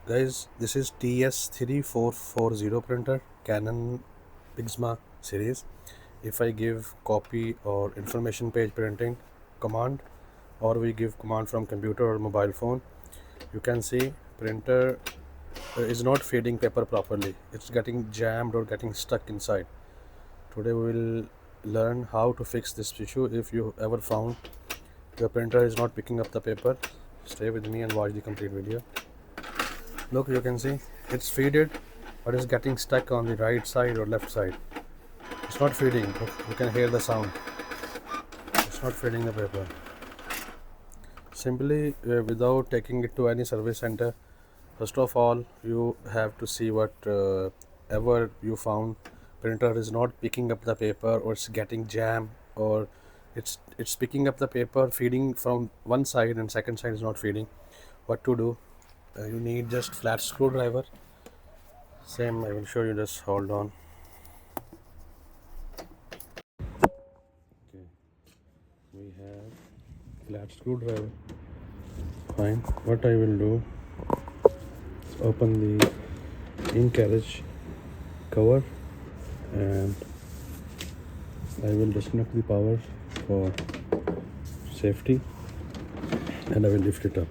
Guys, this is TS3440 printer, Canon Pixma series. If I give copy or information page printing command, or we give command from computer or mobile phone, you can see printer is not feeding paper properly. It's getting jammed or getting stuck inside. Today we will learn how to fix this issue. If you ever found your printer is not picking up the paper, stay with me and watch the complete video. Look, you can see it's feeded, but it's getting stuck on the right side or left side. It's not feeding. Look, you can hear the sound. It's not feeding the paper. Simply without taking it to any service center, first of all you have to see what ever you found printer is not picking up the paper, or it's getting jammed, or it's picking up the paper feeding from one side and second side is not feeding. What to do? You need just flat screwdriver. Same, I will show you. Just hold on. Okay, we have flat screwdriver. Fine. What I will do is open the in carriage cover and I will disconnect the power for safety and I will lift it up.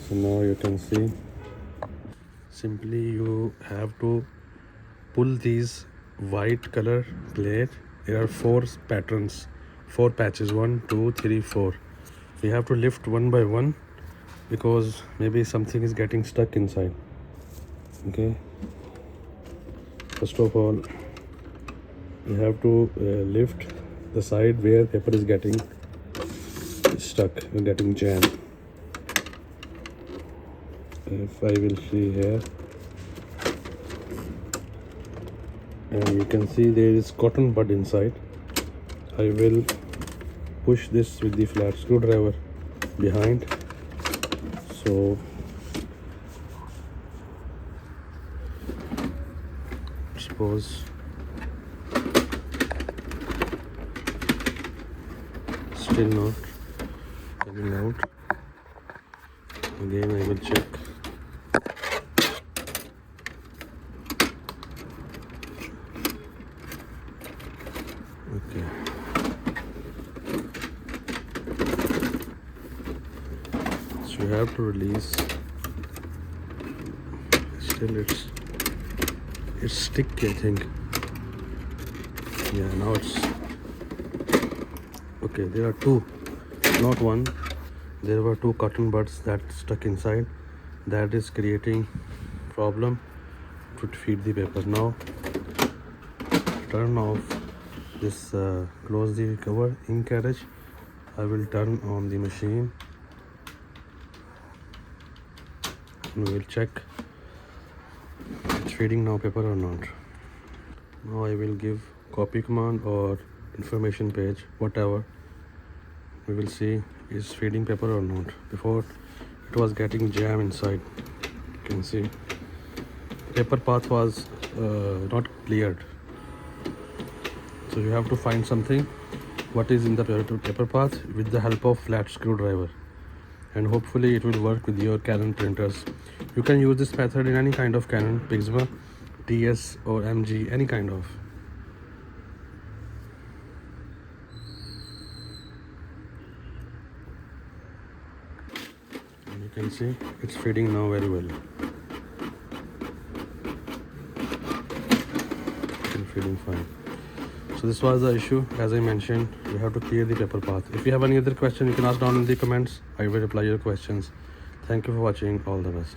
So now you can see, simply you have to pull these white color plate. There are four patterns, 4 patches, 1, 2, 3, 4. We have to lift one by one because maybe something is getting stuck inside. Okay, first of all you have to lift the side where paper is getting stuck and getting jammed. If I will see here, and you can see there is cotton bud inside. I will push this with the flat screwdriver behind, so suppose still not coming out. Again I will check. Okay, so you have to release. Still it's sticky, I think. Yeah, now it's okay. There are two, not one. There were 2 cotton buds that stuck inside. That is creating problem to feed the paper. Now turn off this, close the cover in carriage. I will turn on the machine and we will check it's feeding now paper or not. Now I will give copy command or information page, whatever. We will see is feeding paper or not. Before it was getting jam inside. You can see paper path was not cleared. So you have to find something what is in the paper path with the help of flat screwdriver, and hopefully it will work with your Canon printers. You can use this method in any kind of Canon, Pixma, TS or MG, any kind of. And you can see it's feeding now very well. It's feeding fine. So this was the issue. As I mentioned, you have to clear the paper path. If you have any other question, you can ask down in the comments. I will reply your questions. Thank you for watching. All the best.